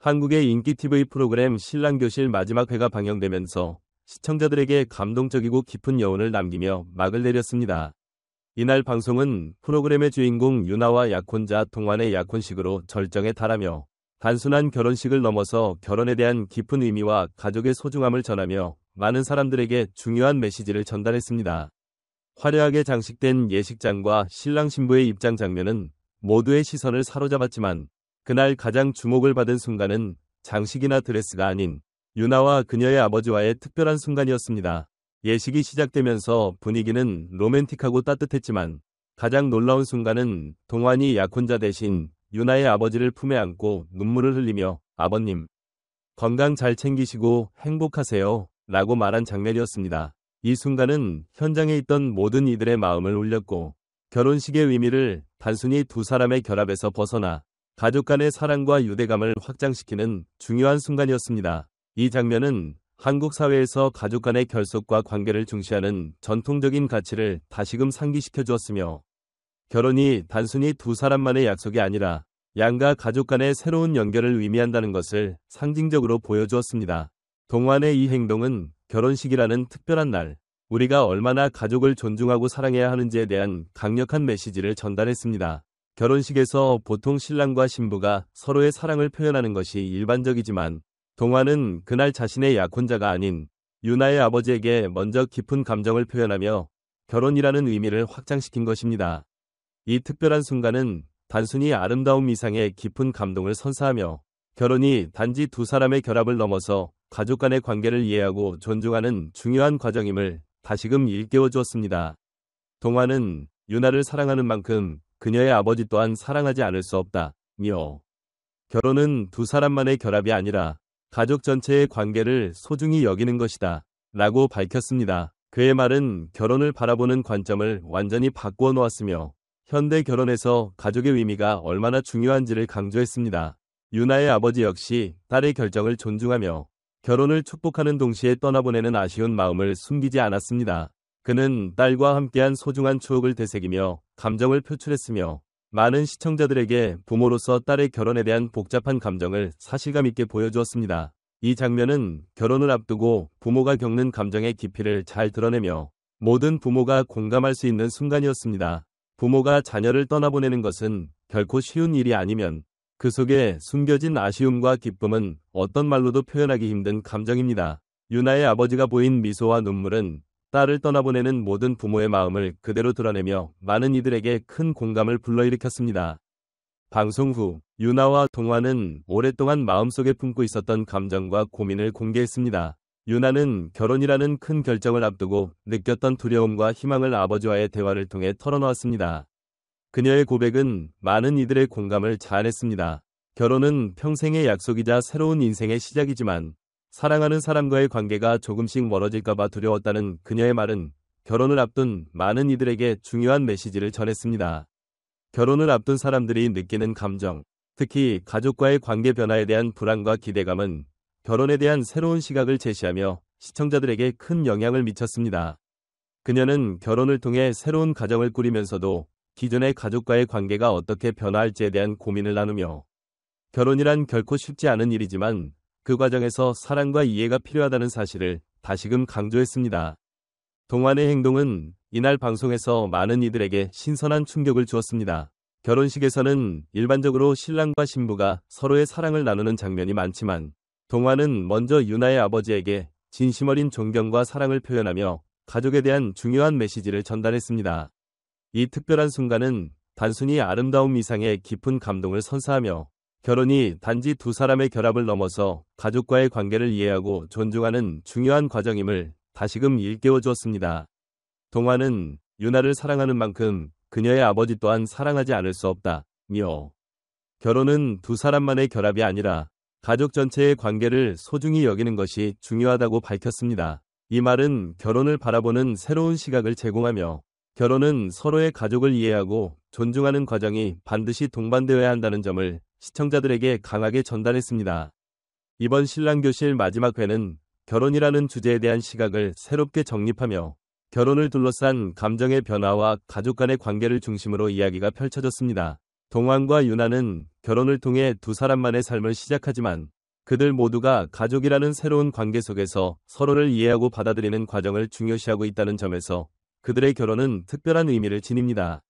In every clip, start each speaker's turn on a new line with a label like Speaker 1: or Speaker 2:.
Speaker 1: 한국의 인기 TV 프로그램 신랑교실 마지막 회가 방영되면서 시청자들에게 감동적이고 깊은 여운을 남기며 막을 내렸습니다. 이날 방송은 프로그램의 주인공 유나와 약혼자 동환의 약혼식으로 절정에 달하며 단순한 결혼식을 넘어서 결혼에 대한 깊은 의미와 가족의 소중함을 전하며 많은 사람들에게 중요한 메시지를 전달했습니다. 화려하게 장식된 예식장과 신랑 신부의 입장 장면은 모두의 시선을 사로잡았지만 그날 가장 주목을 받은 순간은 장식이나 드레스가 아닌 유나와 그녀의 아버지와의 특별한 순간이었습니다. 예식이 시작되면서 분위기는 로맨틱하고 따뜻했지만 가장 놀라운 순간은 동환이 약혼자 대신 유나의 아버지를 품에 안고 눈물을 흘리며 "아버님, 건강 잘 챙기시고 행복하세요" 라고 말한 장면이었습니다. 이 순간은 현장에 있던 모든 이들의 마음을 울렸고 결혼식의 의미를 단순히 두 사람의 결합에서 벗어나 가족 간의 사랑과 유대감을 확장시키는 중요한 순간이었습니다. 이 장면은 한국 사회에서 가족 간의 결속과 관계를 중시하는 전통적인 가치를 다시금 상기시켜 주었으며 결혼이 단순히 두 사람만의 약속이 아니라 양가 가족 간의 새로운 연결을 의미한다는 것을 상징적으로 보여주었습니다. 동환의 이 행동은 결혼식이라는 특별한 날, 우리가 얼마나 가족을 존중하고 사랑해야 하는지에 대한 강력한 메시지를 전달했습니다. 결혼식에서 보통 신랑과 신부가 서로의 사랑을 표현하는 것이 일반적이지만 동환은 그날 자신의 약혼자가 아닌 유나의 아버지에게 먼저 깊은 감정을 표현하며 결혼이라는 의미를 확장시킨 것입니다. 이 특별한 순간은 단순히 아름다움 이상의 깊은 감동을 선사하며 결혼이 단지 두 사람의 결합을 넘어서 가족 간의 관계를 이해하고 존중하는 중요한 과정임을 다시금 일깨워 주었습니다. 동환은 유나를 사랑하는 만큼 그녀의 아버지 또한 사랑하지 않을 수 없다며 결혼은 두 사람만의 결합이 아니라 가족 전체의 관계를 소중히 여기는 것이다 라고 밝혔습니다. 그의 말은 결혼을 바라보는 관점을 완전히 바꾸어 놓았으며 현대 결혼에서 가족의 의미가 얼마나 중요한지를 강조했습니다. 유나의 아버지 역시 딸의 결정을 존중하며 결혼을 축복하는 동시에 떠나보내는 아쉬운 마음을 숨기지 않았습니다. 그는 딸과 함께한 소중한 추억을 되새기며 감정을 표출했으며 많은 시청자들에게 부모로서 딸의 결혼에 대한 복잡한 감정을 사실감 있게 보여주었습니다. 이 장면은 결혼을 앞두고 부모가 겪는 감정의 깊이를 잘 드러내며 모든 부모가 공감할 수 있는 순간이었습니다. 부모가 자녀를 떠나보내는 것은 결코 쉬운 일이 아니면 그 속에 숨겨진 아쉬움과 기쁨은 어떤 말로도 표현하기 힘든 감정입니다. 유나의 아버지가 보인 미소와 눈물은 딸을 떠나보내는 모든 부모의 마음을 그대로 드러내며 많은 이들에게 큰 공감을 불러일으켰습니다. 방송 후 유나와 동환은 오랫동안 마음속에 품고 있었던 감정과 고민을 공개했습니다. 유나는 결혼이라는 큰 결정을 앞두고 느꼈던 두려움과 희망을 아버지와의 대화를 통해 털어놓았습니다. 그녀의 고백은 많은 이들의 공감을 자아냈습니다. 결혼은 평생의 약속이자 새로운 인생의 시작이지만 사랑하는 사람과의 관계가 조금씩 멀어질까봐 두려웠다는 그녀의 말은 결혼을 앞둔 많은 이들에게 중요한 메시지를 전했습니다. 결혼을 앞둔 사람들이 느끼는 감정, 특히 가족과의 관계 변화에 대한 불안과 기대감은 결혼에 대한 새로운 시각을 제시하며 시청자들에게 큰 영향을 미쳤습니다. 그녀는 결혼을 통해 새로운 가정을 꾸리면서도 기존의 가족과의 관계가 어떻게 변화할지에 대한 고민을 나누며 결혼이란 결코 쉽지 않은 일이지만 그 과정에서 사랑과 이해가 필요하다는 사실을 다시금 강조했습니다. 동환의 행동은 이날 방송에서 많은 이들에게 신선한 충격을 주었습니다. 결혼식에서는 일반적으로 신랑과 신부가 서로의 사랑을 나누는 장면이 많지만 동환은 먼저 유나의 아버지에게 진심 어린 존경과 사랑을 표현하며 가족에 대한 중요한 메시지를 전달했습니다. 이 특별한 순간은 단순히 아름다움 이상의 깊은 감동을 선사하며 결혼이 단지 두 사람의 결합을 넘어서 가족과의 관계를 이해하고 존중하는 중요한 과정임을 다시금 일깨워 주었습니다. 동환은 유나를 사랑하는 만큼 그녀의 아버지 또한 사랑하지 않을 수 없다며 결혼은 두 사람만의 결합이 아니라 가족 전체의 관계를 소중히 여기는 것이 중요하다고 밝혔습니다. 이 말은 결혼을 바라보는 새로운 시각을 제공하며 결혼은 서로의 가족을 이해하고 존중하는 과정이 반드시 동반되어야 한다는 점을 시청자들에게 강하게 전달했습니다. 이번 신랑교실 마지막 회는 결혼이라는 주제에 대한 시각을 새롭게 정립하며 결혼을 둘러싼 감정의 변화와 가족 간의 관계를 중심으로 이야기가 펼쳐졌습니다. 동환과 유나는 결혼을 통해 두 사람만의 삶을 시작하지만 그들 모두가 가족이라는 새로운 관계 속에서 서로를 이해하고 받아들이는 과정을 중요시하고 있다는 점에서 그들의 결혼은 특별한 의미를 지닙니다.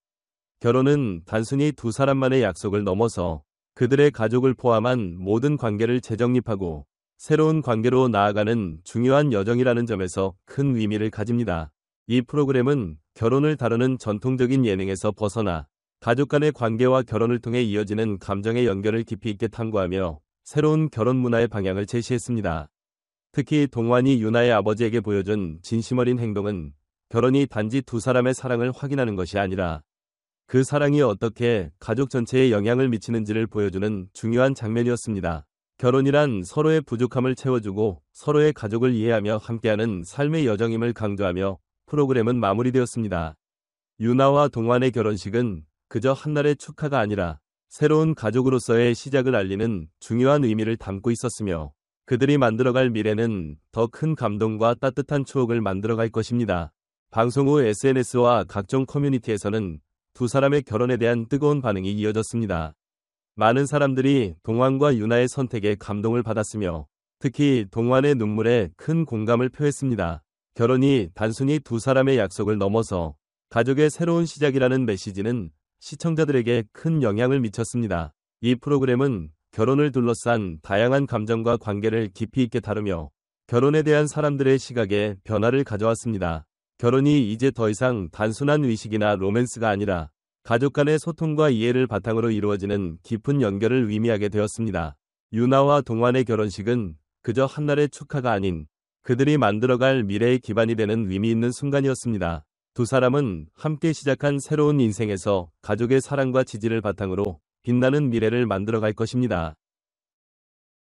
Speaker 1: 결혼은 단순히 두 사람만의 약속을 넘어서 그들의 가족을 포함한 모든 관계를 재정립하고 새로운 관계로 나아가는 중요한 여정이라는 점에서 큰 의미를 가집니다. 이 프로그램은 결혼을 다루는 전통적인 예능에서 벗어나 가족 간의 관계와 결혼을 통해 이어지는 감정의 연결을 깊이 있게 탐구하며 새로운 결혼 문화의 방향을 제시했습니다. 특히 동환이 유나의 아버지에게 보여준 진심 어린 행동은 결혼이 단지 두 사람의 사랑을 확인하는 것이 아니라 그 사랑이 어떻게 가족 전체에 영향을 미치는지를 보여주는 중요한 장면이었습니다. 결혼이란 서로의 부족함을 채워주고 서로의 가족을 이해하며 함께하는 삶의 여정임을 강조하며 프로그램은 마무리되었습니다. 유나와 동환의 결혼식은 그저 한날의 축하가 아니라 새로운 가족으로서의 시작을 알리는 중요한 의미를 담고 있었으며 그들이 만들어갈 미래는 더 큰 감동과 따뜻한 추억을 만들어갈 것입니다. 방송 후 SNS와 각종 커뮤니티에서는 두 사람의 결혼에 대한 뜨거운 반응이 이어졌습니다. 많은 사람들이 동환과 유나의 선택에 감동을 받았으며 특히 동환의 눈물에 큰 공감을 표했습니다. 결혼이 단순히 두 사람의 약속을 넘어서 가족의 새로운 시작이라는 메시지는 시청자들에게 큰 영향을 미쳤습니다. 이 프로그램은 결혼을 둘러싼 다양한 감정과 관계를 깊이 있게 다루며 결혼에 대한 사람들의 시각에 변화를 가져왔습니다. 결혼이 이제 더 이상 단순한 의식이나 로맨스가 아니라 가족 간의 소통과 이해를 바탕으로 이루어지는 깊은 연결을 의미하게 되었습니다. 유나와 동환의 결혼식은 그저 한날의 축하가 아닌 그들이 만들어갈 미래의 기반이 되는 의미 있는 순간이었습니다. 두 사람은 함께 시작한 새로운 인생에서 가족의 사랑과 지지를 바탕으로 빛나는 미래를 만들어갈 것입니다.